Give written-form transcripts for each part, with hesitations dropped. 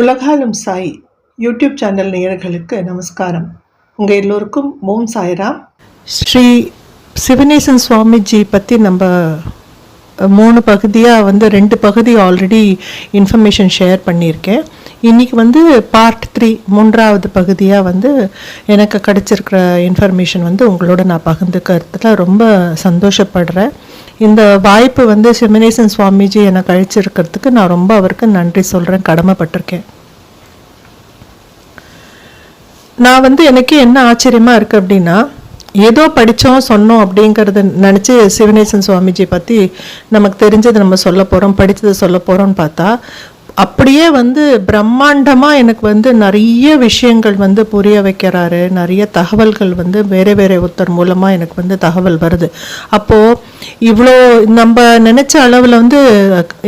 உலகாலும் Sai YouTube channel நேயர்களுக்கு நமஸ்காரம். உங்கள் எல்லோருக்கும் ஓம் சாய்ராம். ஸ்ரீ சிவனேசன் சுவாமிஜி பற்றி நம்ம 3 பகுதியாக 2 பகுதி ஆல்ரெடி இன்ஃபர்மேஷன் ஷேர் பண்ணியிருக்கேன். இன்றைக்கி பார்ட் 3 3வது பகுதியாக எனக்கு கிடச்சிருக்கிற இன்ஃபர்மேஷன் உங்களோட நான் பகிர்ந்துக்கிறதுல ரொம்ப சந்தோஷப்படுறேன். இந்த வாய்ப்பு சிவனேசன் சுவாமிஜி எனக்கு அழைச்சிருக்கிறதுக்கு நான் ரொம்ப அவருக்கு நன்றி சொல்கிறேன், கடமைப்பட்டிருக்கேன். நான் எனக்கு என்ன ஆச்சரியமாக இருக்குது அப்படின்னா, ஏதோ படித்தோம் சொன்னோம் அப்படிங்கிறத நினச்சி சிவனேசன் சுவாமிஜி பற்றி நமக்கு தெரிஞ்சது நம்ம சொல்ல போகிறோம், படித்ததை சொல்ல போகிறோம்னு பார்த்தா அப்படியே பிரம்மாண்டமாக எனக்கு நிறைய விஷயங்கள் புரிய வைக்கிறாரு. நிறைய தகவல்கள் வேறு வேறு ஒருத்தர் மூலமாக எனக்கு தகவல் வருது. அப்போது இவ்வளோ நம்ம நினச்ச அளவில்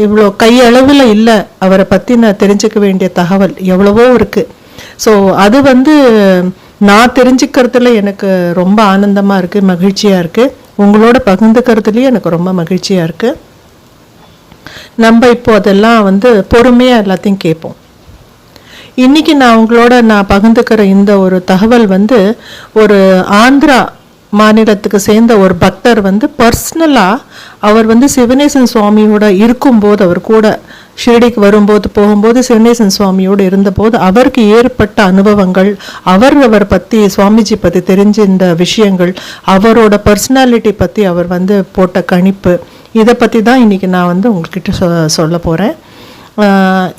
இவ்வளோ கையளவில் இல்லை அவரை பற்றி நான் தெரிஞ்சுக்க வேண்டிய தகவல் எவ்வளவோ இருக்குது. ஸோ அது நான் தெரிஞ்சுக்கிறதுல எனக்கு ரொம்ப ஆனந்தமாக இருக்குது, மகிழ்ச்சியாக இருக்குது. உங்களோட பகிர்ந்துக்கிறதுலேயும் எனக்கு ரொம்ப மகிழ்ச்சியாக இருக்குது. நம்ம இப்போ அதெல்லாம் பொறுமையாக எல்லாத்தையும் கேட்போம். இன்றைக்கி நான் பகிர்ந்துக்கிற இந்த ஒரு தகவல் ஒரு ஆந்திரா மாநிலத்துக்கு சேர்ந்த ஒரு பக்தர் பர்சனலாக அவர் சிவனேசன் சுவாமியோட இருக்கும்போது, அவர் கூட ஷிரடிக்கு வரும்போது போகும்போது சிவனேசன் சுவாமியோடு இருந்தபோது அவருக்கு ஏற்பட்ட அனுபவங்கள், அவர் பற்றி சுவாமிஜி பற்றி தெரிஞ்ச இந்த விஷயங்கள், அவரோட பர்சனாலிட்டி பற்றி அவர் போட்ட கணிப்பு, இதை பற்றி தான் இன்றைக்கி நான் உங்கள்கிட்ட சொல்ல போகிறேன்.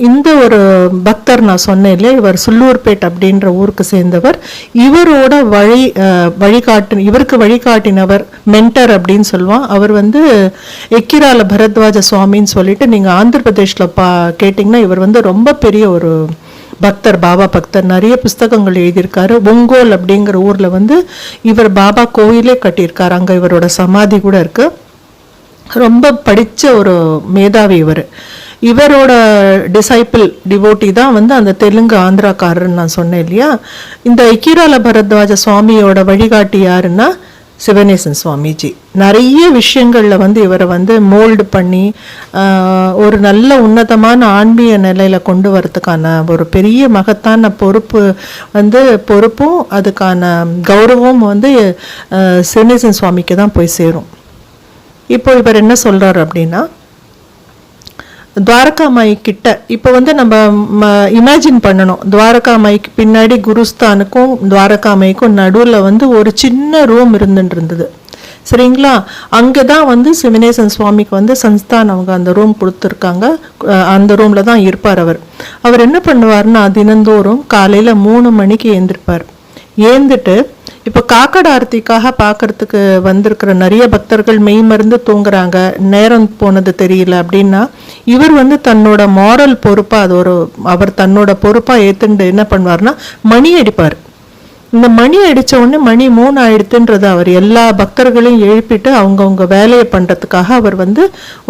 இந்த ஒரு பக்தர் நான் சொன்னேன் இல்லையா, இவர் சுல்லூர்பேட் அப்படின்ற ஊருக்கு சேர்ந்தவர். இவரோட இவருக்கு வழிகாட்டினவர் மென்டர் அப்படின்னு சொல்லுவான். அவர் எக்கிரால பரத்வாஜ சுவாமின்னு சொல்லிட்டு நீங்கள் ஆந்திர பிரதேஷில் கேட்டிங்கன்னா இவர் ரொம்ப பெரிய ஒரு பக்தர், பாபா பக்தர். நிறைய புஸ்தகங்கள் எழுதியிருக்காரு. ஒங்கோல் அப்படிங்கிற ஊரில் இவர் பாபா கோயிலே கட்டியிருக்காரு. அங்கே இவரோட சமாதி கூட இருக்குது. ரொம்ப படித்த ஒரு மேதாவி இவர். இவரோட டிசைப்பிள் டிவோட்டி தான் அந்த தெலுங்கு ஆந்திராக்காரர்னு நான் சொன்னேன் இல்லையா. இந்த எக்கிரால பரத்வாஜ சுவாமியோட வழிகாட்டி யாருன்னா சிவனேசன் சுவாமிஜி. நிறைய விஷயங்களில் இவரை மோல்டு பண்ணி ஒரு நல்ல உன்னதமான ஆன்மீக நிலையில் கொண்டு வரதுக்கான ஒரு பெரிய மகத்தான பொறுப்பும் அதுக்கான கௌரவமும் சிவனேசன் சுவாமிக்கு தான் போய் சேரும். இப்போ இவர் என்ன சொல்கிறார் அப்படின்னா, துவாரகாமாயி கிட்ட இப்போ நம்ம இமேஜின் பண்ணணும், துவாரகாமாய்க்கு பின்னாடி குருஸ்தானுக்கும் துவாரகாமாய்க்கும் நடுவில் ஒரு சின்ன ரூம் இருந்துட்டு சரிங்களா. அங்கே தான் சிவனேசன் சுவாமிக்கு சன்ஸ்தான் அவங்க அந்த ரூம் கொடுத்துருக்காங்க. அந்த ரூமில் தான் இருப்பார். அவர் என்ன பண்ணுவார்னா, தினந்தோறும் காலையில் 3 மணிக்கு ஏந்திருப்பார். ஏந்துட்டு இப்போ காக்கட ஆர்த்திக்காக பார்க்கறதுக்கு வந்திருக்கிற நிறைய பக்தர்கள் மெய் மருந்து தூங்குறாங்க, நேரம் போனது தெரியல அப்படின்னா, இவர் தன்னோட மாரல் பொறுப்பாக அவர் தன்னோட பொறுப்பாக ஏற்றுண்டு என்ன பண்ணுவார்னா, மணி அடிப்பார். இந்த மணி அடித்த உடனே மணி 3 ஆயிடுத்துன்றது அவர் எல்லா பக்தர்களையும் எழுப்பிட்டு அவங்கவுங்க வேலையை பண்ணுறதுக்காக அவர்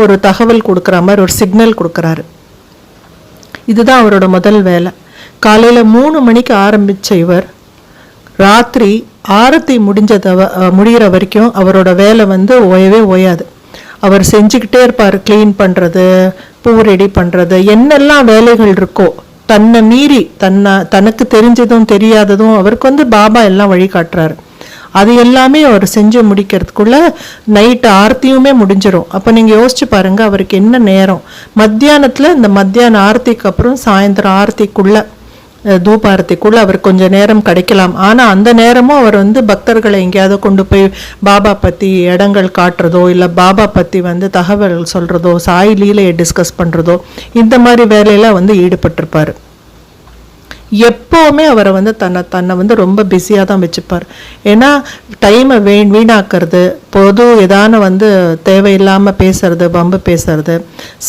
ஒரு தகவல் கொடுக்குற மாதிரி ஒரு சிக்னல் கொடுக்குறாரு. இதுதான் அவரோட முதல் வேலை. காலையில் 3 மணிக்கு ஆரம்பித்த இவர் ராத்திரி ஆரத்தி முடிகிற வரைக்கும் அவரோட வேலை ஓயவே ஓயாது. அவர் செஞ்சுக்கிட்டே இருப்பார். க்ளீன் பண்ணுறது, பூ ரெடி பண்ணுறது, என்னெல்லாம் வேலைகள் இருக்கோ தன்னை மீறி தனக்கு தெரிஞ்சதும் தெரியாததும் அவருக்கு பாபா எல்லாம் வழிகாட்டுறாரு. அது எல்லாமே அவர் செஞ்சு முடிக்கிறதுக்குள்ள நைட்டு ஆர்த்தியுமே முடிஞ்சிடும். அப்போ நீங்கள் யோசிச்சு பாருங்க, அவருக்கு என்ன நேரம். மத்தியானத்தில் இந்த மத்தியான ஆர்த்திக்கு அப்புறம் சாயந்தரம் ஆர்த்திக்குள்ள தூபாரத்திக்குள்ள அவர் கொஞ்சம் நேரம் கிடைக்கலாம். ஆனால் அந்த நேரமும் அவர் பக்தர்களை எங்கேயாவது கொண்டு போய் பாபா பற்றி இடங்கள் காட்டுறதோ, இல்லை பாபா பற்றி தகவல் சொல்கிறதோ, சாய் லீலையை டிஸ்கஸ் பண்ணுறதோ, இந்த மாதிரி வேலையெல்லாம் ஈடுபட்டிருப்பார். எப்போவுமே அவரை தன்னை ரொம்ப பிஸியாக தான் வச்சுப்பார். ஏன்னா டைமை வீணாக்கிறது, பொது ஏதான தேவையில்லாமல் பேசுறது, பம்பு பேசுறது,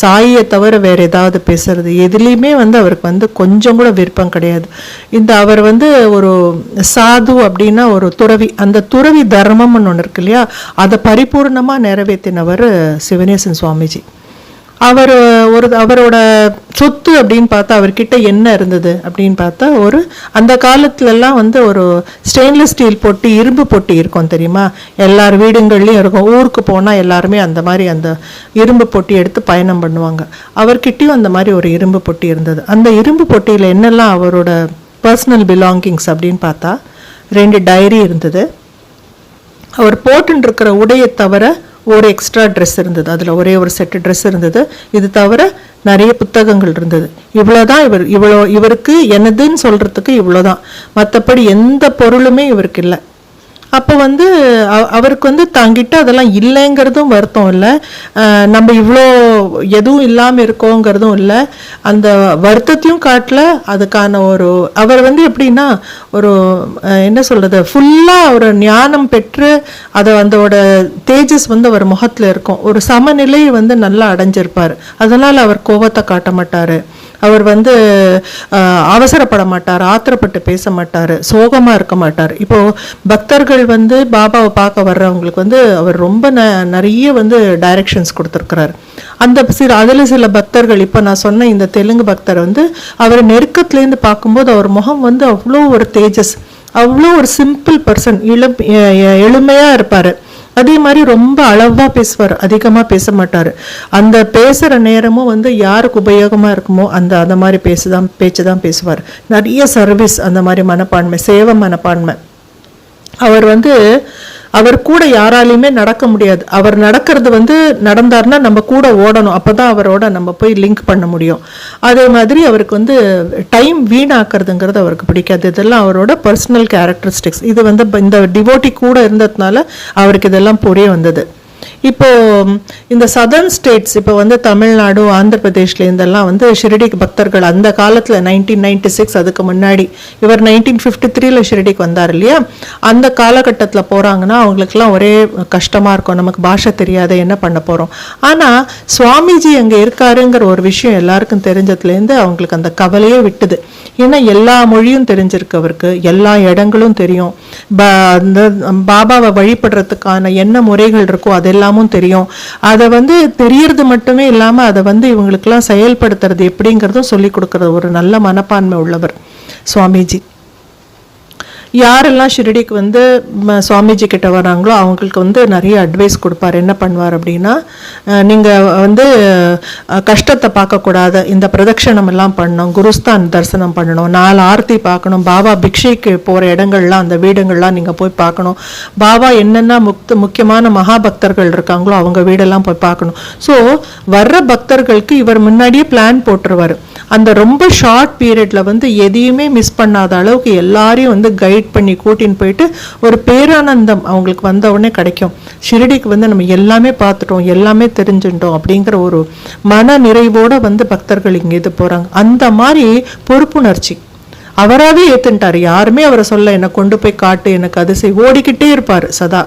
சாயை தவிர வேறு ஏதாவது பேசுறது, எதுலேயுமே அவருக்கு கொஞ்சம் கூட விருப்பம் கிடையாது. அவர் ஒரு சாது அப்படின்னா ஒரு துறவி, அந்த துறவி தர்மம்னு ஒன்று இருக்கு இல்லையா, அதை பரிபூர்ணமாக நிறைவேற்றினவர் சிவனேசன் சுவாமிஜி. அவர் அவரோட சொத்து அப்படின்னு பார்த்தா அவர்கிட்ட என்ன இருந்தது அப்படின்னு பார்த்தா அந்த காலத்துலலாம் வந்து ஒரு ஸ்டெயின்லெஸ் ஸ்டீல் பொட்டி, இரும்பு பொட்டி இருக்கும் தெரியுமா, எல்லார் வீடுங்கள்லையும் இருக்கும். ஊருக்கு போனால் எல்லாருமே அந்த மாதிரி அந்த இரும்பு பொட்டி எடுத்து பயணம் பண்ணுவாங்க. அவர்கிட்டயும் அந்த மாதிரி ஒரு இரும்பு பொட்டி இருந்தது. அந்த இரும்பு பொட்டியில் என்னெல்லாம் அவரோட பர்சனல் பிலாங்கிங்ஸ் அப்படின்னு பார்த்தா 2 டைரி இருந்தது. அவர் போட்டுருக்கிற உடையை தவிர ஒரு எக்ஸ்ட்ரா ட்ரெஸ் இருந்தது, அதில் ஒரே ஒரு செட்டு ட்ரெஸ் இருந்தது. இது தவிர நிறைய புத்தகங்கள் இருந்தது. இவ்வளோதான். இவருக்கு எனதுன்னு சொல்கிறதுக்கு இவ்வளோதான். மற்றபடி எந்த பொருளுமே இவருக்கு இல்லை. அப்போ வந்து அவருக்கு வந்து தாங்கிட்ட அதெல்லாம் இல்லைங்கிறதும் வருத்தம் இல்லை, நம்ம இவ்வளோ எதுவும் இல்லாமல் இருக்கோங்கிறதும் இல்லை. அந்த வருத்தத்தையும் காட்டல. அதுக்கான அவர் வந்து எப்படின்னா என்ன சொல்கிறது, ஃபுல்லாக ஒரு ஞானம் பெற்று அதோட தேஜஸ் வந்து அவர் முகத்தில் இருக்கும். ஒரு சமநிலை வந்து நல்லா அடைஞ்சிருப்பார். அதனால் அவர் கோபத்தை காட்ட மாட்டார். அவர் வந்து அவசரப்பட மாட்டார், ஆத்திரப்பட்டு பேச மாட்டார், சோகமாக இருக்க மாட்டார். இப்போது பக்தர்கள் வந்து பாபாவை பார்க்க வர்றவங்களுக்கு வந்து அவர் ரொம்ப நிறைய வந்து டைரக்ஷன்ஸ் கொடுத்துருக்கிறார். அதில் சில பக்தர்கள், இப்போ நான் சொன்ன இந்த தெலுங்கு பக்தர் வந்து அவர் நெருக்கத்துலேருந்து பார்க்கும்போது அவர் முகம் வந்து அவ்வளோ ஒரு தேஜஸ், அவ்வளோ ஒரு சிம்பிள் பர்சன், எளிமையாக இருப்பார். அதே மாதிரி ரொம்ப அளவாக பேசுவார், அதிகமாக பேச மாட்டார். அந்த பேசுகிற நேரமும் வந்து யாருக்கு உபயோகமாக இருக்குமோ அந்த மாதிரி பேச்சு தான் பேசுவார். நிறைய சர்வீஸ், அந்த மாதிரி மனப்பான்மை, சேவை மனப்பான்மை. அவர் கூட யாராலையுமே நடக்க முடியாது. அவர் நடக்கிறது வந்து நடந்தார்னா நம்ம கூட ஓடணும், அப்போதான் அவரோட நம்ம போய் லிங்க் பண்ண முடியும். அதே மாதிரி அவருக்கு வந்து டைம் வீணாக்குறதுங்கிறது அவருக்கு பிடிக்காது. இதெல்லாம் அவரோட பர்சனல் கேரக்டரிஸ்டிக்ஸ். இது வந்து இந்த டிவோட்டி கூட இருந்ததுனால அவருக்கு இதெல்லாம் புரிய வந்தது. இப்போ இந்த சதர்ன் ஸ்டேட்ஸ், இப்போ வந்து தமிழ்நாடு, ஆந்திர பிரதேஷ்ல இருந்தெல்லாம் வந்து ஷிரடிக்கு பக்தர்கள் அந்த காலத்தில் 1996, அதுக்கு முன்னாடி இவர் 1953 ஷிரடிக்கு வந்தார் இல்லையா, அந்த காலகட்டத்தில் போகிறாங்கன்னா அவங்களுக்குலாம் ஒரே கஷ்டமாக இருக்கும். நமக்கு பாஷை தெரியாத, என்ன பண்ண போகிறோம். ஆனால் சுவாமிஜி அங்கே இருக்காருங்கிற ஒரு விஷயம் எல்லாருக்கும் தெரிஞ்சதுலேருந்து அவங்களுக்கு அந்த கவலையே விட்டுது. ஏன்னா எல்லா மொழியும் தெரிஞ்சிருக்கு அவருக்கு, எல்லா இடங்களும் தெரியும், அந்த பாபாவை வழிபடுறதுக்கான என்ன முறைகள் இருக்கோ அதெல்லாமும் தெரியும். அதை வந்து தெரியறது மட்டுமே இல்லாமல் அதை வந்து இவங்களுக்கெல்லாம் செயல்படுத்துறது எப்படிங்கிறதும் சொல்லி கொடுக்குறது ஒரு நல்ல மனப்பான்மை உள்ளவர் சுவாமிஜி. யாரெல்லாம் ஷிரடிக்கு வந்து சுவாமிஜி கிட்ட வராங்களோ அவங்களுக்கு வந்து நிறைய அட்வைஸ் கொடுப்பார். என்ன பண்ணுவார் அப்படின்னா, நீங்கள் வந்து கஷ்டத்தை பார்க்கக்கூடாது, இந்த பிரதட்சணம் எல்லாம் பண்ணணும், குருஸ்தான் தரிசனம் பண்ணணும், 4 ஆர்த்தி பார்க்கணும், பாபா பிக்ஷைக்கு போகிற இடங்கள்லாம் அந்த வீடுகள்லாம் நீங்கள் போய் பார்க்கணும், பாபா என்னென்ன முக்கியமான மகாபக்தர்கள் இருக்காங்களோ அவங்க வீடெல்லாம் போய் பார்க்கணும். ஸோ வர்ற பக்தர்களுக்கு இவர் முன்னாடியே பிளான் போட்டுருவார். அந்த ரொம்ப ஷார்ட் பீரியடில் வந்து எதையுமே மிஸ் பண்ணாத அளவுக்கு எல்லாரையும் வந்து கைட் பண்ணி கூட்டின்னு போயிட்டு ஒரு பேரானந்தம் அவங்களுக்கு வந்த உடனே கிடைக்கும். ஷிரடிக்கு வந்து நம்ம எல்லாமே பார்த்துட்டோம், எல்லாமே தெரிஞ்சுட்டோம் அப்படிங்கிற ஒரு மன நிறைவோடு வந்து பக்தர்கள் இங்கே இது போகிறாங்க. அந்த மாதிரி பொறுப்புணர்ச்சி அவராகவே ஏற்றுட்டார். யாருமே அவரை சொல்ல என்னை கொண்டு போய் காட்டு, எனக்கு அது ஓடிக்கிட்டே இருப்பார் சதா.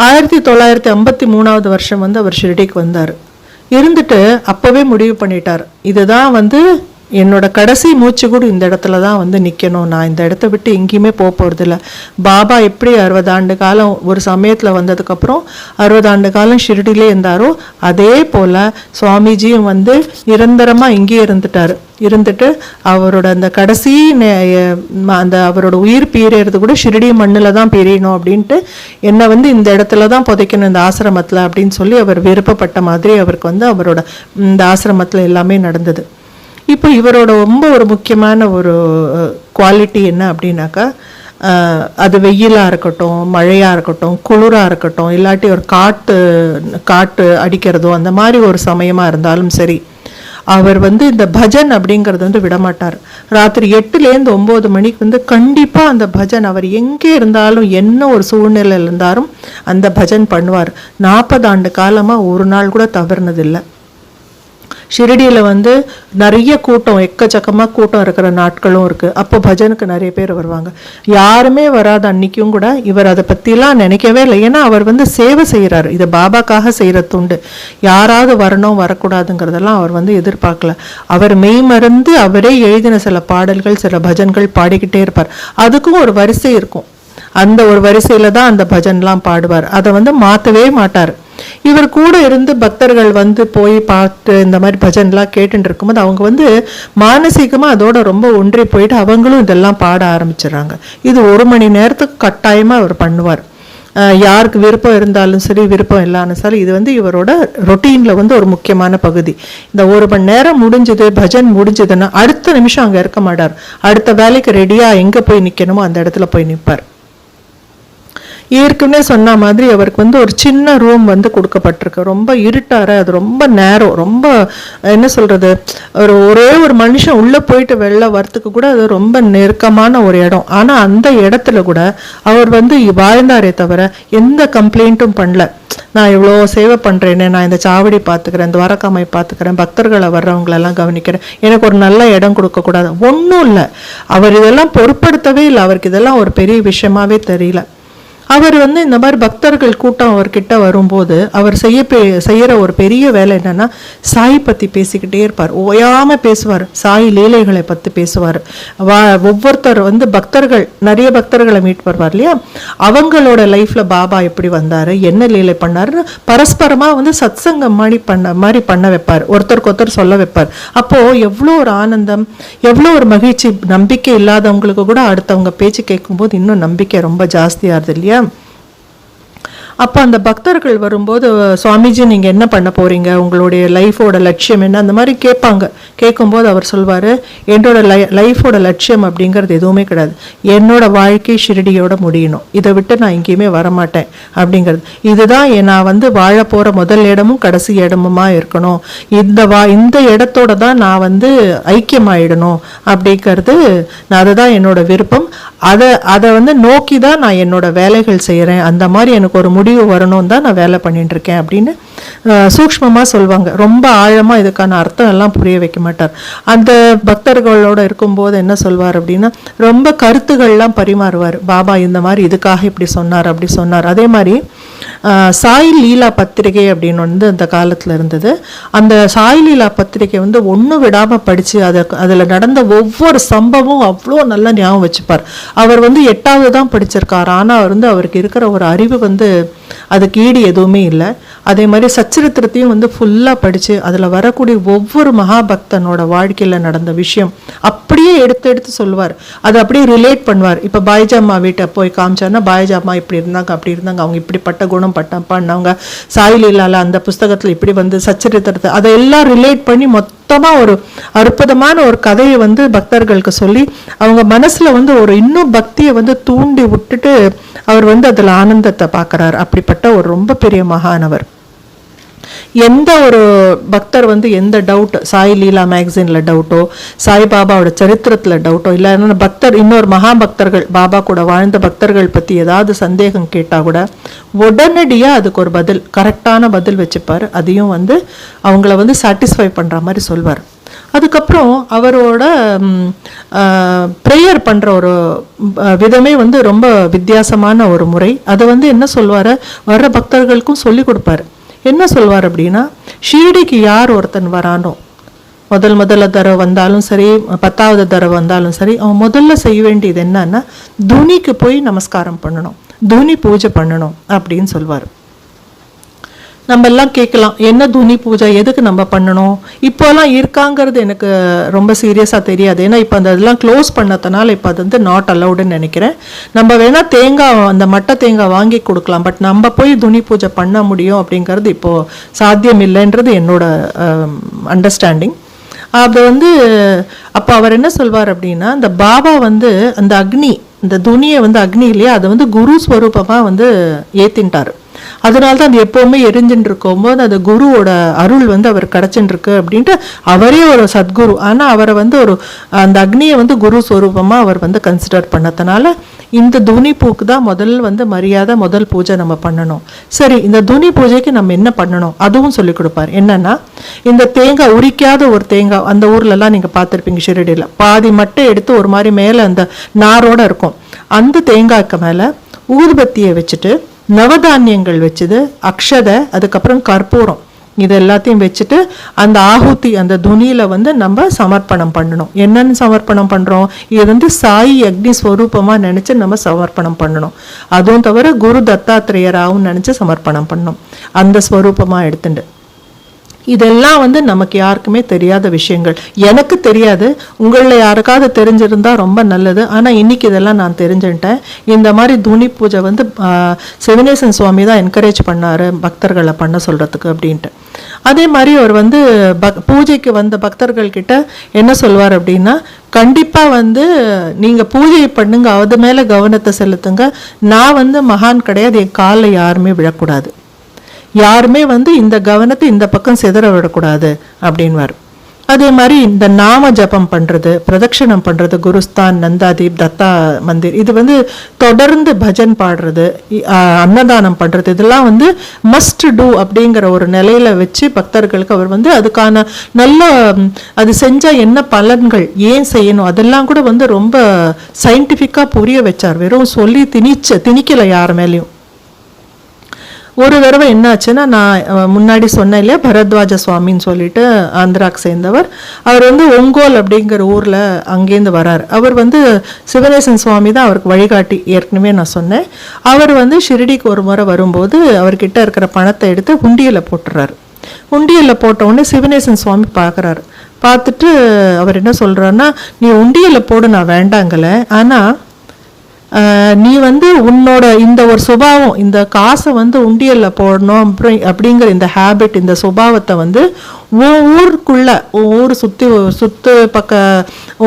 1953 வருஷம் வந்து அவர் ஷிரடிக்கு வந்தார். இருந்துட்டு அப்போவே முடிவு பண்ணிட்டார், இதுதான் வந்து என்னோட கடைசி மூச்சு கூட இந்த இடத்துல தான் வந்து நிற்கணும், நான் இந்த இடத்த விட்டு எங்கேயுமே போக போகிறதில்ல. பாபா எப்படி 60 ஆண்டு காலம் ஒரு சமயத்தில் வந்ததுக்கப்புறம் 60 ஆண்டு காலம் ஷிரடியிலே இருந்தாரோ அதே போல் சுவாமிஜியும் வந்து நிரந்தரமாக இங்கேயே இருந்துட்டு அவரோட அந்த கடைசி அந்த அவரோட உயிர் பீரியறது கூட ஷிரடி மண்ணில் தான் பிரியணும் அப்படின்ட்டு, என்னை வந்து இந்த இடத்துல தான் புதைக்கணும் இந்த ஆசிரமத்தில் அப்படின்னு சொல்லி அவர் விருப்பப்பட்ட மாதிரி அவருக்கு வந்து அவரோட இந்த ஆசிரமத்தில் எல்லாமே நடந்தது. இப்போ இவரோட ரொம்ப ஒரு முக்கியமான ஒரு குவாலிட்டி என்ன அப்படின்னாக்கா, அது வெயிலாக இருக்கட்டும், மழையாக இருக்கட்டும், குளிராக இருக்கட்டும், இல்லாட்டி ஒரு காட்டு அடிக்கிறதோ அந்த மாதிரி ஒரு சமயமாக இருந்தாலும் சரி, அவர் வந்து இந்த பஜன் அப்படிங்கிறது வந்து விடமாட்டார். ராத்திரி 8லேருந்து 9 மணிக்கு வந்து கண்டிப்பாக அந்த பஜன், அவர் எங்கே இருந்தாலும் என்ன ஒரு சூழ்நிலையில் இருந்தாலும் அந்த பஜன் பண்ணுவார். 40 ஆண்டு காலமாக ஒரு நாள் கூட தவறுனதில்லை. ஷிரடியில் வந்து நிறைய கூட்டம், எக்கச்சக்கமாக கூட்டம் இருக்கிற நாட்களும் இருக்குது. அப்போ பஜனுக்கு நிறைய பேர் வருவாங்க. யாருமே வராத அன்னைக்கும் கூட இவர் அதை பற்றிலாம் நினைக்கவே இல்லை. ஏன்னா அவர் வந்து சேவை செய்கிறார், இது பாபாக்காக செய்கிற துண்டு. யாராவது வரணும் வரக்கூடாதுங்கிறதெல்லாம் அவர் வந்து எதிர்பார்க்கல. அவர் மெய்மறந்து அவரே எழுதின சில பாடல்கள், சில பஜன்கள் பாடிக்கிட்டே இருப்பார். அதுக்கும் ஒரு வரிசை இருக்கும், அந்த ஒரு வரிசையில் தான் அந்த பஜன்லாம் பாடுவார். அதை வந்து மாற்றவே மாட்டார். இவர் கூட இருந்து பக்தர்கள் வந்து போய் பார்த்து இந்த மாதிரி பஜன்லாம் கேட்டுட்டு இருக்கும்போது அவங்க வந்து மானசீகமா அதோட ரொம்ப ஒன்றி போயிட்டு அவங்களும் இதெல்லாம் பாட ஆரம்பிச்சிடுறாங்க. இது 1 மணி நேரத்துக்கு கட்டாயமா அவர் பண்ணுவார். யாருக்கு விருப்பம் இருந்தாலும் சரி, விருப்பம் இல்லாலும் சரி, இது வந்து இவரோட ரொட்டீன்ல வந்து ஒரு முக்கியமான பகுதி. இந்த 1 மணி நேரம் முடிஞ்சது, பஜன் முடிஞ்சதுன்னா அடுத்த நிமிஷம் அங்க இருக்க மாட்டார். அடுத்த வேலைக்கு ரெடியா எங்க போய் நிக்கணுமோ அந்த இடத்துல போய் நிற்பார். ஏற்கனவே சொன்ன மாதிரி அவருக்கு வந்து ஒரு சின்ன ரூம் வந்து கொடுக்கப்பட்டிருக்கு. ரொம்ப இருட்டார, அது ரொம்ப நேரம், ரொம்ப என்ன சொல்றது, ஒரே ஒரு மனுஷன் உள்ள போயிட்டு வெளில வரத்துக்கு கூட அது ரொம்ப நெருக்கமான ஒரு இடம். ஆனா அந்த இடத்துல கூட அவர் வந்து வாழ்ந்தாரே தவிர எந்த கம்ப்ளைண்ட்டும் பண்ணல. நான் இவ்வளோ சேவை பண்றேனே, நான் இந்த சாவடி பார்த்துக்கிறேன், இந்த துவாரகாமாய் பார்த்துக்கிறேன், பக்தர்களை வர்றவங்களெல்லாம் கவனிக்கிறேன், எனக்கு ஒரு நல்ல இடம் கொடுக்கக்கூடாது, ஒன்றும் இல்லை. அவர் இதெல்லாம் பொருட்படுத்தவே இல்லை. அவருக்கு இதெல்லாம் ஒரு பெரிய விஷயமாவே தெரியல. அவர் வந்து இந்த மாதிரி பக்தர்கள் கூட்டம் அவர்கிட்ட வரும்போது அவர் செய்யற ஒரு பெரிய வேலை என்னன்னா, சாய் பத்தி பேசிக்கிட்டே இருப்பார். ஓயாம பேசுவார். சாய் லீலைகளை பத்தி பேசுவார். ஒவ்வொருத்தர் வந்து நிறைய பக்தர்களை மீட் பண்ணுவார் இல்லையா, அவங்களோட லைஃப்ல பாபா எப்படி வந்தாரு, என்ன லீலை பண்ணாருன்னு பரஸ்பரமா வந்து சத்சங்கம் மாதிரி பண்ண வைப்பார். ஒருத்தருக்கு ஒருத்தர் சொல்ல வைப்பார். அப்போ எவ்வளோ ஒரு ஆனந்தம், எவ்வளோ ஒரு மகிழ்ச்சி. நம்பிக்கை இல்லாதவங்களுக்கு கூட அடுத்தவங்க பேச்சு கேட்கும்போது இன்னும் நம்பிக்கை ரொம்ப ஜாஸ்தியாகுது இல்லையா. அப்போ அந்த பக்தர்கள் வரும்போது, சுவாமிஜி நீங்கள் என்ன பண்ண போறீங்க, உங்களுடைய லைஃபோட லட்சியம் என்ன, அந்த மாதிரி கேட்பாங்க. கேட்கும்போது அவர் சொல்வார், என்னோட லைஃபோட லட்சியம் அப்படிங்கிறது எதுவுமே கிடையாது. என்னோட வாழ்க்கை ஷிரடியோட முடியணும், இதை விட்டு நான் எங்கேயுமே வரமாட்டேன் அப்படிங்கிறது. இதுதான் நான் வந்து வாழ போகிற முதல் இடமும் கடைசி இடமுமா இருக்கணும். இந்த இடத்தோட தான் நான் வந்து ஐக்கியமாயிடணும் அப்படிங்கிறது, அதுதான் என்னோட விருப்பம். அதை வந்து நோக்கி தான் நான் என்னோட வேலைகள் செய்கிறேன். அந்த மாதிரி எனக்கு ஒரு முடிவு வரணும் தான் நான் வேலை பண்ணிட்டு இருக்கேன் அப்படின்னு சூக்ஷ்மமா சொல்லுவாங்க. ரொம்ப ஆழமா இதுக்கான அர்த்தம் எல்லாம் புரிய வைக்க மாட்டார். அந்த பக்தர்களோட இருக்கும்போது என்ன சொல்வார் அப்படின்னா, ரொம்ப கருத்துக்கள்லாம் பரிமாறுவார். பாபா இந்த மாதிரி இதுக்காக இப்படி சொன்னார், அப்படி சொன்னார். அதே மாதிரி சாய் லீலா பத்திரிகை அப்படின்னு வந்து அந்த காலத்துல இருந்தது. அந்த சாய் லீலா பத்திரிகை வந்து ஒண்ணு விடாம படிச்சு அதுல நடந்த ஒவ்வொரு சம்பவம் அவ்வளோ நல்லா ஞாபகம் வச்சுப்பார். அவர் வந்து 8வது தான் படிச்சிருக்காரு. ஆனா அவருக்கு இருக்கிற ஒரு அறிவு வந்து அதுக்கு ஈடு எதுவுமே இல்லை. அதே மாதிரி சச்சரித்திரத்தையும் வந்து ஃபுல்லா படிச்சு அதுல வரக்கூடிய ஒவ்வொரு மகாபக்தனோட வாழ்க்கையில நடந்த விஷயம் அப்படியே எடுத்து சொல்லுவார். அதை அப்படியே ரிலேட் பண்ணுவார். இப்ப பாய்ஜாமா வீட்டை போய் காமிச்சாருன்னா, பாய்ஜாமா இப்படி இருந்தாங்க, அப்படி இருந்தாங்க, அவங்க இப்படிப்பட்ட குணம் பண்ணவங்க, சாய் லீலால அந்த புஸ்தகத்துல இப்படி வந்து சச்சரித்திரத்தை அதையெல்லாம் ரிலேட் பண்ணி மொத்தமா ஒரு அற்புதமான ஒரு கதையை வந்து பக்தர்களுக்கு சொல்லி அவங்க மனசுல வந்து ஒரு இன்னும் பக்தியை வந்து தூண்டி விட்டுட்டு அவர் வந்து அதுல ஆனந்தத்தை பார்க்கறாரு. அப்படிப்பட்ட ஒரு ரொம்ப பெரிய மகானவர். எந்த ஒரு பக்தர் வந்து எந்த டவுட், சாய் லீலா மேகசின்ல டவுட்டோ, சாய்பாபாவோட சரித்திரத்துல டவுட்டோ, இல்லை பக்தர் இன்னொரு மகா பக்தர்கள் பாபா கூட வாழ்ந்த பக்தர்கள் பத்தி ஏதாவது சந்தேகம் கேட்டா கூட உடனடியா அதுக்கு ஒரு பதில், கரெக்டான பதில் வச்சுப்பாரு. அதையும் வந்து அவங்கள வந்து சாட்டிஸ்ஃபை பண்ற மாதிரி சொல்வார். அதுக்கப்புறம் அவரோட ப்ரேயர் பண்ற ஒரு விதமே வந்து ரொம்ப வித்தியாசமான ஒரு முறை. அதை வந்து என்ன சொல்வாரு, வர்ற பக்தர்களுக்கும் சொல்லி கொடுப்பாரு. என்ன சொல்வார் அப்படின்னா, ஷீரடிக்கு யார் ஒருத்தன் வரானோ, முதல்ல தடவை வந்தாலும் சரி, 10வது தடவை வந்தாலும் சரி, அவன் முதல்ல செய்ய வேண்டியது என்னன்னா, துணிக்கு போய் நமஸ்காரம் பண்ணணும், துணி பூஜை பண்ணணும் அப்படின்னு சொல்வார். நம்ம எல்லாம் கேட்கலாம், என்ன துணி பூஜை, எதுக்கு நம்ம பண்ணணும், இப்போலாம் இருக்காங்கிறது எனக்கு ரொம்ப சீரியஸாக தெரியாது. ஏன்னா இப்போ அந்த இதெல்லாம் க்ளோஸ் பண்ணதுனால இப்போ அது வந்து நாட் அலவுடுன்னு நினைக்கிறேன். நம்ம வேணா தேங்காய், அந்த மட்டை தேங்காய் வாங்கி கொடுக்கலாம், பட் நம்ம போய் துணி பூஜை பண்ண முடியும் அப்படிங்கிறது இப்போ சாத்தியம் இல்லைன்றது என்னோட அண்டர்ஸ்டாண்டிங். அது வந்து அப்போ அவர் என்ன சொல்வார் அப்படின்னா, இந்த பாபா வந்து அந்த அக்னி, இந்த துணியை வந்து அக்னி இல்லையா, அதை வந்து குரு ஸ்வரூபமாக வந்து ஏற்றின்ட்டார். அதனால்தான் அது எப்பவுமே எரிஞ்சுட்டு இருக்கும்போது அந்த குருவோட அருள் வந்து அவர் கிடைச்சுட்டு இருக்கு அப்படின்ட்டு அவரே ஒரு சத்குரு. ஆனா அவரை வந்து ஒரு அந்த அக்னியை வந்து குரு ஸ்வரூபமா அவர் வந்து கன்சிடர் பண்ணதுனால இந்த துணி பூக்கு தான் வந்து மரியாதை, முதல் பூஜை நம்ம பண்ணணும். சரி, இந்த துணி பூஜைக்கு நம்ம என்ன பண்ணணும் அதுவும் சொல்லி கொடுப்பார். என்னன்னா, இந்த தேங்காய், உரிக்காத ஒரு தேங்காய், அந்த ஊர்ல எல்லாம் நீங்க பார்த்திருப்பீங்க, ஷிரடியில பாதி மட்டும் எடுத்து ஒரு மாதிரி மேல அந்த நாரோட இருக்கும், அந்த தேங்காய்க்கு மேல ஊதுபத்தியை வச்சுட்டு நவதானியங்கள் வச்சது, அக்ஷதை, அதுக்கப்புறம் கற்பூரம் இது எல்லாத்தையும் வச்சுட்டு அந்த ஆகுதி அந்த துணியில வந்து நம்ம சமர்ப்பணம் பண்ணணும். என்னன்னு சமர்ப்பணம் பண்றோம்? இது வந்து சாயி அக்னி ஸ்வரூபமா நினைச்சு நம்ம சமர்ப்பணம் பண்ணணும். அதுவும் தவிர குரு தத்தாத்திரேயராகவும் நினைச்சு சமர்ப்பணம் பண்ணணும், அந்த ஸ்வரூபமா எடுத்துட்டு. இதெல்லாம் வந்து நமக்கு யாருக்குமே தெரியாத விஷயங்கள். எனக்கு தெரியாது, உங்களில் யாருக்காவது தெரிஞ்சிருந்தா ரொம்ப நல்லது. ஆனால் இன்னைக்கு இதெல்லாம் நான் தெரிஞ்சுட்டேன். இந்த மாதிரி துணி பூஜை வந்து சிவனேசன் சுவாமி தான் என்கரேஜ் பண்ணாரு பக்தர்களை பண்ண சொல்றதுக்கு அப்படின்ட்டு. அதே மாதிரி அவர் வந்து பூஜைக்கு வந்த பக்தர்கள் கிட்ட என்ன சொல்வார் அப்படின்னா, கண்டிப்பா வந்து நீங்க பூஜை பண்ணுங்க, அது மேல கவனத்தை செலுத்துங்க. நான் வந்து மகான் கிடையாது, என் காலில் யாருமே விழக்கூடாது, யாருமே வந்து இந்த கவனத்தை இந்த பக்கம் சிதற விடக்கூடாது அப்படின்வார். அதே மாதிரி இந்த நாம ஜபம் பண்றது, பிரதட்சணம் பண்றது, குருஸ்தான், நந்தாதீப், தத்தா மந்திர், இது வந்து தொடர்ந்து பஜன் பாடுறது, அன்னதானம் பண்றது, இதெல்லாம் வந்து மஸ்ட் டூ அப்படிங்கிற ஒரு நிலையில வச்சு பக்தர்களுக்கு அவர் வந்து அதுக்கான நல்ல அது செஞ்சா என்ன பலன்கள், ஏன் செய்யணும், அதெல்லாம் கூட வந்து ரொம்ப சயின்டிஃபிக்கா புரிய வச்சார். வெறும் சொல்லி திணிக்கல யார் மேலேயும். ஒரு தடவை என்னாச்சுன்னா, நான் முன்னாடி சொன்னேன் இல்லையா, பரத்வாஜ சுவாமின்னு சொல்லிட்டு ஆந்திராக்கு சேர்ந்தவர். அவர் வந்து ஒங்கோல் அப்படிங்கிற ஊரில் அங்கேருந்து வரார். அவர் வந்து சிவனேசன் சுவாமி தான் அவருக்கு வழிகாட்டி, ஏற்கனவே நான் சொன்னேன். அவர் வந்து ஷிரடிக்கு ஒரு முறை வரும்போது அவர்கிட்ட இருக்கிற பணத்தை எடுத்து உண்டியலில் போட்டுறாரு. உண்டியலில் போட்ட உடனே சிவனேசன் சுவாமி பார்க்குறாரு. பார்த்துட்டு அவர் என்ன சொல்கிறாருன்னா, நீ உண்டியலில் போடு, நான் வேண்டாங்கல, ஆனால் நீ வந்து உன்னோட இந்த ஒரு சுபாவம், இந்த காசை வந்து உண்டியல்ல போடணும் அப்படிங்கிற இந்த ஹேபிட், இந்த சுபாவத்தை வந்து உன் ஊருக்குள்ள, உன் ஊர் சுத்து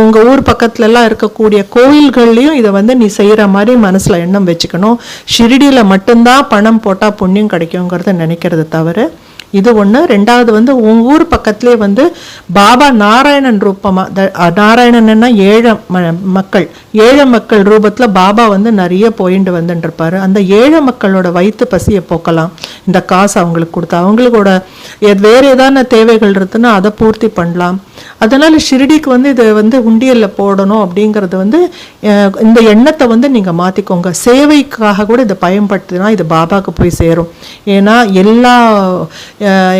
உங்க ஊர் பக்கத்துல எல்லாம் இருக்கக்கூடிய கோயில்கள்லயும் இதை வந்து நீ செய்யற மாதிரி மனசுல எண்ணம் வச்சுக்கணும். ஷிரடியில மட்டும்தான் பணம் போட்டா புண்ணியம் கிடைக்குங்கிறத நினைக்கிறது தவிர இது ஒன்று. ரெண்டாவது வந்து உன் ஊர் பக்கத்துலேயே வந்து பாபா நாராயணன் ரூபமாக, நாராயணன்னா ஏழை மக்கள் ரூபத்தில் பாபா வந்து நிறைய போயிட்டு வந்துட்டுருப்பாரு. அந்த ஏழை மக்களோட வயிற்று பசியை போக்கலாம் இந்த காசு அவங்களுக்கு கொடுத்தா. அவங்களோட வேறு ஏதான தேவைகள் இருக்குன்னா அதை பூர்த்தி பண்ணலாம். அதனால் ஷிரடிக்கு வந்து இதை வந்து உண்டியலில் போடணும் அப்படிங்கிறது வந்து இந்த எண்ணத்தை வந்து நீங்கள் மாற்றிக்கோங்க. சேவைக்காக கூட இதை பயன்படுத்தினா இது பாபாவுக்கு போய் சேரும். ஏன்னா எல்லா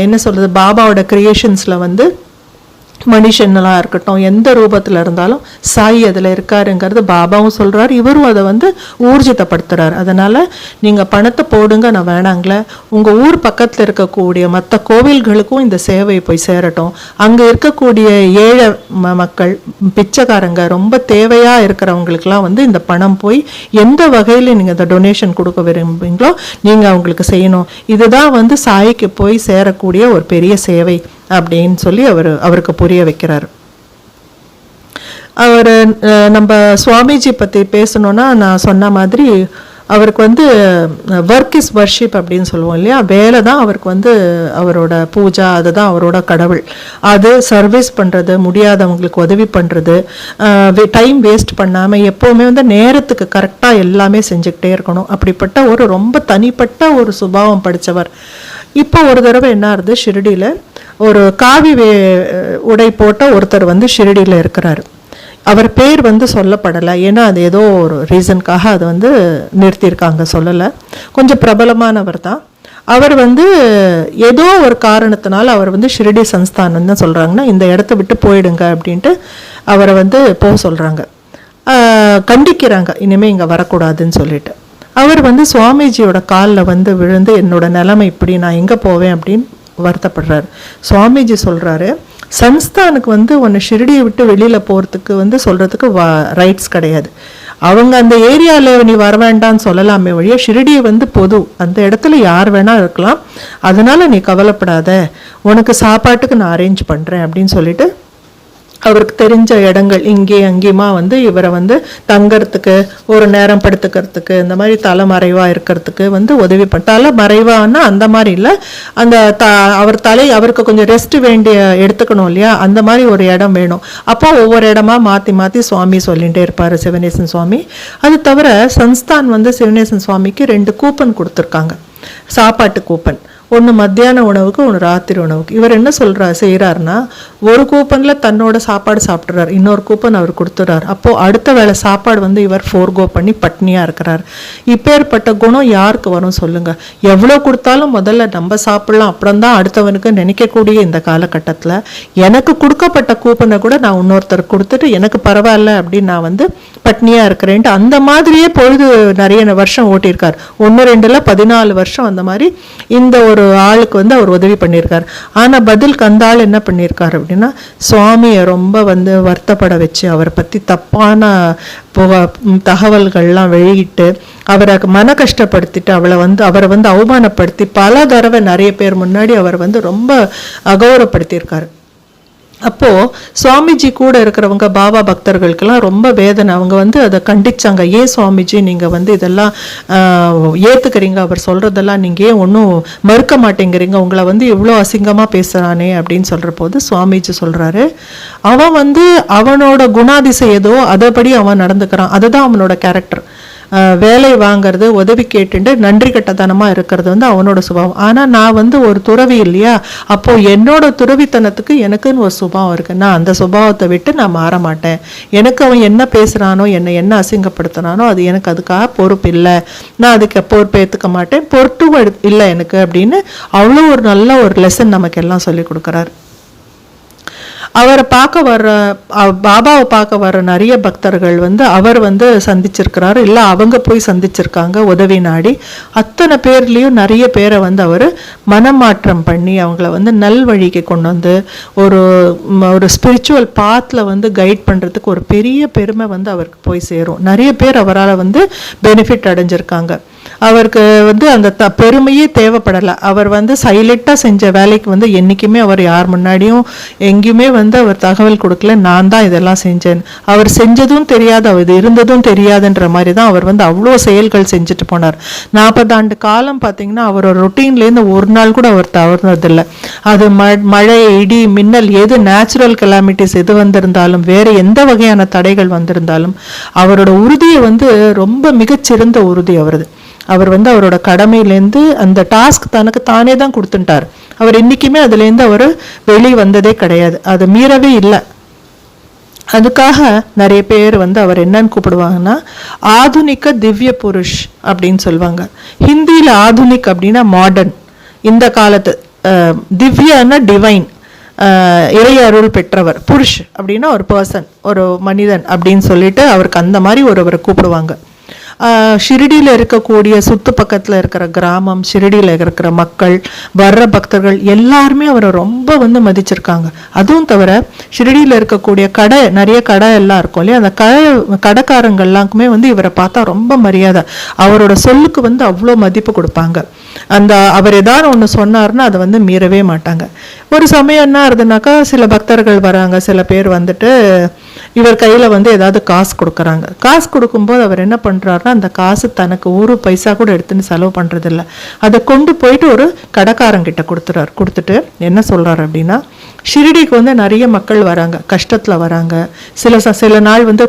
என்ன சொல்கிறது, பாபாவோட கிரியேஷன்ஸில் வந்து மனுஷனெல்லாம் இருக்கட்டும், எந்த ரூபத்தில் இருந்தாலும் சாய் அதில் இருக்காருங்கிறது பாபாவும் சொல்கிறார், இவரும் அதை வந்து ஊர்ஜிதப்படுத்துகிறார். அதனால் நீங்கள் பணத்தை போடுங்க, நான் வேணாங்களே, உங்கள் ஊர் பக்கத்தில் இருக்கக்கூடிய மற்ற கோவில்களுக்கும் இந்த சேவை போய் சேரட்டும். அங்கே இருக்கக்கூடிய ஏழை மக்கள், பிச்சைக்காரங்க, ரொம்ப தேவையாக இருக்கிறவங்களுக்கெல்லாம் வந்து இந்த பணம் போய் எந்த வகையில் நீங்கள் இந்த டொனேஷன் கொடுக்க விரும்புகிறீங்களோ நீங்கள் அவங்களுக்கு செய்யணும். இதுதான் வந்து சாய்க்கு போய் சேரக்கூடிய ஒரு பெரிய சேவை அப்படின்னு சொல்லி அவருக்கு புரிய வைக்கிறார். அவர் நம்ம சுவாமிஜி பற்றி பேசணுன்னா, நான் சொன்ன மாதிரி அவருக்கு வந்து ஒர்க் இஸ் வர்ஷிப் அப்படின்னு சொல்லுவோம் இல்லையா, வேலை தான் அவருக்கு வந்து அவரோட பூஜா, அதுதான் அவரோட கடவுள். அது சர்வீஸ் பண்ணுறது, முடியாதவங்களுக்கு உதவி பண்ணுறது, டைம் வேஸ்ட் பண்ணாமல் எப்போவுமே வந்து நேரத்துக்கு கரெக்டாக எல்லாமே செஞ்சுக்கிட்டே இருக்கணும். அப்படிப்பட்ட ஒரு ரொம்ப தனிப்பட்ட ஒரு சுபாவம் படித்தவர். இப்போ ஒரு தடவை என்ன ஆகுது, ஷிரடியில் ஒரு காவி உடை போட்ட ஒருத்தர் வந்து ஷிரடியில் இருக்கிறாரு. அவர் பேர் வந்து சொல்லப்படலை, ஏன்னா அது ஏதோ ஒரு ரீசனுக்காக அதை வந்து நிறுத்தியிருக்காங்க, சொல்லலை. கொஞ்சம் பிரபலமானவர் தான் அவர். வந்து ஏதோ ஒரு காரணத்தினால அவர் வந்து ஷிரடி சன்ஸ்தான் தான் சொல்கிறாங்கன்னா, இந்த இடத்த விட்டு போயிடுங்க அப்படின்ட்டு அவரை வந்து போக சொல்கிறாங்க, கண்டிக்கிறாங்க, இனிமேல் இங்கே வரக்கூடாதுன்னு சொல்லிட்டு. அவர் வந்து சுவாமிஜியோட காலில் வந்து விழுந்து, என்னோட நிலைமை இப்படி, நான் எங்கே போவேன் அப்படின்னு வருத்தப்படுறாரு. சுவாமிஜி சொல்கிறாரு, சன்ஸ்தானுக்கு வந்து ஒன்று ஷிரடியை விட்டு வெளியில் போகிறதுக்கு வந்து சொல்கிறதுக்கு ரைட்ஸ் கிடையாது. அவங்க அந்த ஏரியாவில் நீ வர வேண்டான்னு சொல்லலாமே வழியா, ஷிரடியை வந்து பொது, அந்த இடத்துல யார் வேணால் இருக்கலாம், அதனால் நீ கவலைப்படாத, உனக்கு சாப்பாட்டுக்கு நான் அரேஞ்ச் பண்ணுறேன் அப்படின்னு சொல்லிட்டு அவருக்கு தெரிஞ்ச இடங்கள் இங்கே அங்கேயுமா வந்து இவரை வந்து தங்கறதுக்கு, ஒரு நேரம் படுத்துக்கிறதுக்கு, இந்த மாதிரி தலைமறைவாக இருக்கிறதுக்கு வந்து உதவி தலைமறைவான்னா அந்த மாதிரி இல்லை, அந்த அவருக்கு கொஞ்சம் ரெஸ்ட் வேண்டிய எடுத்துக்கணும் இல்லையா, அந்த மாதிரி ஒரு இடம் வேணும். அப்போ ஒவ்வொரு இடமா மாற்றி மாற்றி சுவாமி சொல்லிகிட்டே இருப்பார், சிவனேசன் சுவாமி. அது தவிர சன்ஸ்தான் வந்து சிவனேசன் சுவாமிக்கு 2 கூப்பன் கொடுத்துருக்காங்க, சாப்பாட்டு கூப்பன். ஒன்று மத்தியான உணவுக்கு, ஒன்று ராத்திரி உணவுக்கு. இவர் என்ன செய்கிறாருன்னா, ஒரு கூப்பனில் தன்னோட சாப்பாடு சாப்பிட்றாரு, இன்னொரு கூப்பன் அவர் கொடுத்துறாரு. அப்போது அடுத்த வேளை சாப்பாடு வந்து இவர் ஃபோர்கோ பண்ணி பட்னியாக இருக்கிறார். இப்பேற்பட்ட குணம் யாருக்கு வரும் சொல்லுங்கள்? எவ்வளோ கொடுத்தாலும் முதல்ல நம்ம சாப்பிட்லாம், அப்புறம் தான் அடுத்தவனுக்கு நினைக்கக்கூடிய இந்த காலகட்டத்தில் எனக்கு கொடுக்கப்பட்ட கூப்பனை கூட நான் இன்னொருத்தருக்கு கொடுத்துட்டு எனக்கு பரவாயில்ல அப்படின்னு நான் வந்து பட்னியாக இருக்கிறேன்ட்டு அந்த மாதிரியே பொழுது நிறைய வருஷம் ஓட்டியிருக்கார். 1-2 14 வருஷம் அந்த மாதிரி இந்த ஒரு ஆளுக்கு வந்து அவர் உதவி பண்ணியிருக்கார். ஆனால் பதிலுக்கு அந்த ஆள் என்ன பண்ணியிருக்காரு அப்படின்னா, சுவாமியை ரொம்ப வந்து வருத்தப்பட வச்சு அவரை பற்றி தப்பான தகவல்கள்லாம் வெளியிட்டு அவரை மன கஷ்டப்படுத்திட்டு அவரை வந்து அவமானப்படுத்தி பல தடவை நிறைய பேர் முன்னாடி அவர் வந்து ரொம்ப அகௌரவப்படுத்தியிருக்காரு. அப்போது சுவாமிஜி கூட இருக்கிறவங்க பாபா பக்தர்களுக்கெல்லாம் ரொம்ப வேதனை. அவங்க வந்து அதை கண்டிச்சாங்க. ஏன் சுவாமிஜி நீங்கள் வந்து இதெல்லாம் ஏற்றுக்கிறீங்க, அவர் சொல்கிறதெல்லாம் நீங்கள் ஏன் ஒன்றும் மறுக்க மாட்டேங்கிறீங்க, உங்களை வந்து இவ்வளோ அசிங்கமாக பேசுகிறானே அப்படின்னு சொல்கிற போது சுவாமிஜி சொல்கிறாரு, அவன் வந்து அவனோட குணாதிசை ஏதோ அதைப்படி அவன் நடந்துக்கிறான், அதுதான் அவனோட கேரக்டர். வேலை வாங்கிறது, உதவி கேட்டுட்டு நன்றி கட்டத்தனமாக இருக்கிறது வந்து அவனோட சுபாவம். ஆனால் நான் வந்து ஒரு துறவி இல்லையா, அப்போது என்னோட துறவித்தனத்துக்கு எனக்குன்னு ஒரு சுபாவம் இருக்குது. நான் அந்த சுபாவத்தை விட்டு நான் மாற மாட்டேன். எனக்கு அவன் என்ன பேசுகிறானோ, என்னை என்ன அசிங்கப்படுத்தினானோ அது எனக்கு அதுக்காக பொறுப்பு இல்லை, நான் அதுக்கு பொறுப்பு ஏற்றுக்க மாட்டேன், பொறுட்டும் இல்லை எனக்கு அப்படின்னு அவ்வளோ ஒரு நல்ல ஒரு லெசன் நமக்கு எல்லாம் சொல்லி கொடுக்குறாரு. அவரை பார்க்க வர்ற பாபாவை பார்க்க வர்ற நிறைய பக்தர்கள் வந்து அவர் வந்து சந்திச்சிருக்கிறாரு, இல்லை அவங்க போய் சந்திச்சிருக்காங்க உதவி நாடி. அத்தனை பேர்லேயும் நிறைய பேரை வந்து அவர் மனமாற்றம் பண்ணி அவங்கள வந்து நல்வழிக்கு கொண்டு வந்து ஒரு ஸ்பிரிச்சுவல் பாத்தில் வந்து கைட் பண்ணுறதுக்கு ஒரு பெரிய பெருமை வந்து அவருக்கு போய் சேரும். நிறைய பேர் அவரால் வந்து பெனிஃபிட் அடைஞ்சிருக்காங்க. அவருக்கு வந்து அந்த பெருமையே தேவைப்படலை. அவர் வந்து சைலண்டாக செஞ்ச வேலைக்கு வந்து என்றைக்குமே அவர் யார் முன்னாடியும் எங்கேயுமே வந்து அவர் தகவல் கொடுக்கல, நான் தான் இதெல்லாம் செஞ்சேன், அவர் செஞ்சதும் தெரியாது, அவர் இருந்ததும் தெரியாதுன்ற மாதிரி தான் அவர் வந்து அவ்வளோ செயல்கள் செஞ்சுட்டு போனார். 40 ஆண்டு காலம் பார்த்தீங்கன்னா அவரோட ரொட்டீன்லேருந்து ஒரு நாள் கூட அவர் தவறுனதில்லை. அது மழை, இடி, மின்னல், எது நேச்சுரல் கெலாமிட்டிஸ் எது வந்திருந்தாலும், வேறு எந்த வகையான தடைகள் வந்திருந்தாலும் அவரோட உறுதியை வந்து ரொம்ப மிகச்சிறந்த உறுதி அவரது. அவர் வந்து அவரோட கடமையிலேருந்து அந்த டாஸ்க் தனக்கு தானே தான் கொடுத்துட்டார். அவர் என்றைக்குமே அதுலேருந்து அவர் வெளியே வந்ததே கிடையாது, அது மீறவே இல்லை. அதுக்காக நிறைய பேர் வந்து அவர் என்னன்னு கூப்பிடுவாங்கன்னா ஆதுனிக திவ்ய புருஷ் அப்படின்னு சொல்லுவாங்க. ஹிந்தியில் ஆதுனிக் அப்படின்னா மாடர்ன், இந்த காலத்து, திவ்யன்னா டிவைன், இறை அருள் பெற்றவர், புருஷ் அப்படின்னா ஒரு பர்சன், ஒரு மனிதன் அப்படின்னு சொல்லிட்டு அவருக்கு அந்த மாதிரி ஒருவரை கூப்பிடுவாங்க. ஷிரடியில் இருக்கக்கூடிய சுற்று பக்கத்தில் இருக்கிற கிராமம், ஷிரடியில் இருக்கிற மக்கள், வர்ற பக்தர்கள் எல்லாருமே அவரை ரொம்ப வந்து மதிச்சிருக்காங்க. அதுவும் தவிர ஷிரடியில் இருக்கக்கூடிய நிறைய கடை எல்லாம் இருக்கும் இல்லையா, அந்த கடைக்காரங்க எல்லாருக்குமே வந்து இவரை பார்த்தா ரொம்ப மரியாதை, அவரோட சொல்லுக்கு வந்து அவ்வளோ மதிப்பு கொடுப்பாங்க. அவர் ஏதாவது ஒன்று சொன்னார்னா அதை வந்து மீறவே மாட்டாங்க. ஒரு சமயம் என்ன ஆகுதுனாக்கா, சில பக்தர்கள் வராங்க, சில பேர் வந்துட்டு இவர் கையில் வந்து ஏதாவது காசு கொடுக்குறாங்க. காசு கொடுக்கும்போது அவர் என்ன பண்ணுறாருன்னா, அந்த காசு தனக்கு ஒரு பைசா கூட எடுத்துன்னு செலவு பண்ணுறதில்ல, அதை கொண்டு போயிட்டு ஒரு கடைக்காரங்கிட்ட கொடுத்துட்டு என்ன சொல்கிறார் அப்படின்னா, ஷிரடிக்கு வந்து நிறைய மக்கள் வராங்க, கஷ்டத்தில் வராங்க, சில நாள் வந்து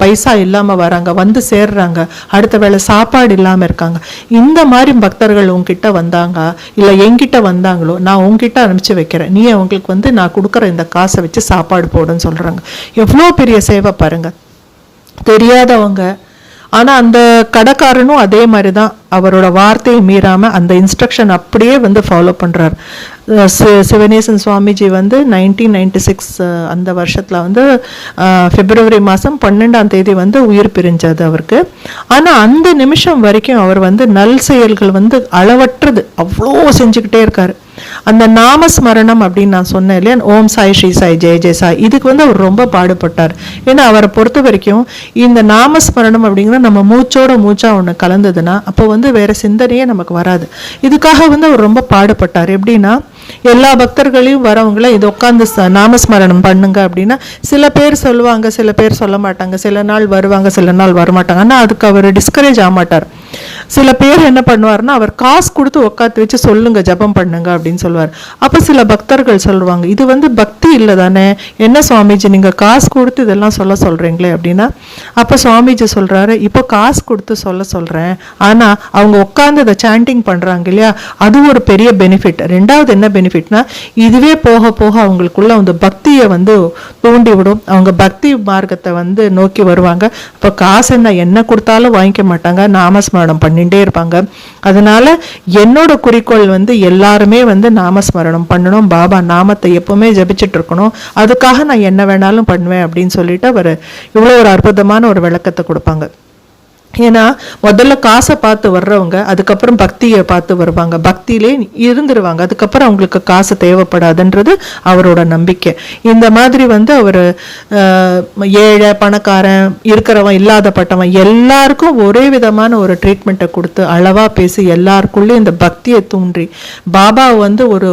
பைசா இல்லாமல் வராங்க, வந்து சேர்றாங்க, அடுத்த வேளை சாப்பாடு இல்லாமல் இருக்காங்க. இந்த மாதிரி பக்தர்கள் உங்ககிட்ட வந்தாங்க, இல்லை என்கிட்ட வந்தாங்களோ நான் உங்ககிட்ட அனுப்பிச்சு வைக்கிறேன், நீ அவங்களுக்கு வந்து நான் கொடுக்குற இந்த காசை வச்சு சாப்பாடு போடுன்னு சொல்கிறாங்க. எவ்வளோ பெரிய சேவை பாருங்க, தெரியாதவங்க. ஆனால் அந்த கடைக்காரனும் அதே மாதிரி தான் அவரோட வார்த்தையை மீறாமல் அந்த இன்ஸ்ட்ரக்ஷன் அப்படியே வந்து ஃபாலோ பண்ணுறார். சிவனேசன் சுவாமிஜி வந்து 1996 அந்த வருஷத்தில் வந்து பிப்ரவரி மாதம் 12ஆம் தேதி வந்து உயிர் பிரிஞ்சது அவருக்கு. ஆனால் அந்த நிமிஷம் வரைக்கும் அவர் வந்து நல் செயல்கள் வந்து அளவற்றது அவ்வளோ செஞ்சுக்கிட்டே இருக்கார். அந்த நாமஸ்மரணம் அப்படின்னு நான் சொன்னேன் இல்லையா, ஓம் சாய் ஸ்ரீ சாய் ஜெய ஜெய சாய், இதுக்கு வந்து அவர் ரொம்ப பாடுபட்டார். ஏன்னா அவரை பொறுத்த வரைக்கும் இந்த நாமஸ்மரணம் அப்படிங்கிறது நம்ம மூச்சோட மூச்சா ஒன்று கலந்ததுன்னா அப்போ வந்து வேற சிந்தனையே நமக்கு வராது. இதுக்காக வந்து அவர் ரொம்ப பாடுபட்டார். எப்படின்னா, எல்லா பக்தர்களையும் வரவங்கள இது உட்காந்து நாமஸ்மரணம் பண்ணுங்க அப்படின்னா சில பேர் சொல்லுவாங்க, சில பேர் சொல்ல மாட்டாங்க, சில நாள் வருவாங்க, சில நாள் வரமாட்டாங்க. ஆனால் அதுக்கு அவர் டிஸ்கரேஜ் ஆக மாட்டார். சில பேர் என்ன பண்ணுவாருன்னா, அவர் காசு கொடுத்து உட்காந்து வச்சு சொல்லுங்க, ஜபம் பண்ணுங்க அப்படின்னு சொல்லுவார். அப்போ சில பக்தர்கள் சொல்லுவாங்க, இது வந்து பக்தி இல்லை தானே, என்ன சுவாமிஜி நீங்கள் காசு கொடுத்து இதெல்லாம் சொல்கிறீங்களே அப்படின்னா, அப்போ சுவாமிஜி சொல்கிறாரு, இப்போ காசு கொடுத்து சொல்கிறேன், ஆனால் அவங்க உட்காந்து இதை சாண்டிங் பண்ணுறாங்க இல்லையா, அது ஒரு பெரிய பெனிஃபிட். ரெண்டாவது என்ன பெனிஃபிட்னா, இதுவே போக போக அவங்களுக்குள்ள அந்த பக்தியை வந்து தூண்டி விடும், அவங்க பக்தி மார்க்கத்தை வந்து நோக்கி வருவாங்க. இப்போ காசு என்ன கொடுத்தாலும் வாங்கிக்க மாட்டாங்க, நாமஸ்மரணம் பண்ணிகிட்டே இருப்பாங்க. அதனால என்னோட குறிக்கோள் வந்து எல்லாருமே வந்து நாமஸ்மரணம் பண்ணணும், பாபா நாமத்தை எப்பவுமே ஜபிச்சுட்டு இருக்கணும், அதுக்காக நான் என்ன வேணாலும் பண்ணுவேன் அப்படின்னு சொல்லிட்டு அவர் இவ்வளோ ஒரு அற்புதமான ஒரு விளக்கத்தை கொடுப்பாங்க. ஏன்னா முதல்ல காசை பார்த்து வர்றவங்க அதுக்கப்புறம் பக்தியை பார்த்து வருவாங்க, பக்தியிலே இருந்துருவாங்க, அதுக்கப்புறம் அவங்களுக்கு காசு தேவைப்படாதுன்றது அவரோட நம்பிக்கை. இந்த மாதிரி வந்து அவர் ஏழை பணக்காரன் இருக்கிறவன் இல்லாதப்பட்டவன் எல்லாருக்கும் ஒரே விதமான ஒரு ட்ரீட்மெண்ட்டை கொடுத்து அளவாக பேசி எல்லாருக்குள்ளேயும் இந்த பக்தியை தூண்டி பாபா வந்து ஒரு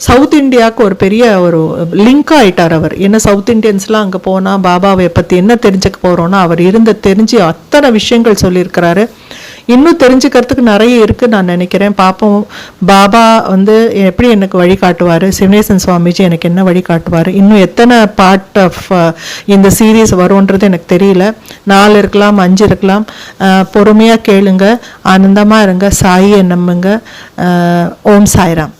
சவுத் இந்தியாவுக்கு ஒரு பெரிய ஒரு லிங்க் ஆகிட்டார் அவர். ஏன்னா சவுத் இண்டியன்ஸ்லாம் அங்கே போனால் பாபாவை பற்றி என்ன தெரிஞ்சுக்க போகிறோன்னா அவர் தெரிஞ்சு அத்தனை விஷயங்கள் சொல்லியிருக்கிறாரு. இன்னும் தெரிஞ்சுக்கிறதுக்கு நிறைய இருக்குது நான் நினைக்கிறேன். பார்ப்போம் பாபா வந்து எப்படி எனக்கு வழிகாட்டுவார், சிவனேசன் சுவாமிஜி எனக்கு என்ன வழிகாட்டுவார், இன்னும் எத்தனை பார்ட் ஆஃப் இந்த சீரீஸ் வரும்ன்றது எனக்கு தெரியல. 4 இருக்கலாம், 5 இருக்கலாம். பொறுமையாக கேளுங்க, ஆனந்தமாக இருங்க, சாயை நம்புங்க. ஓம் சாய்ராம்.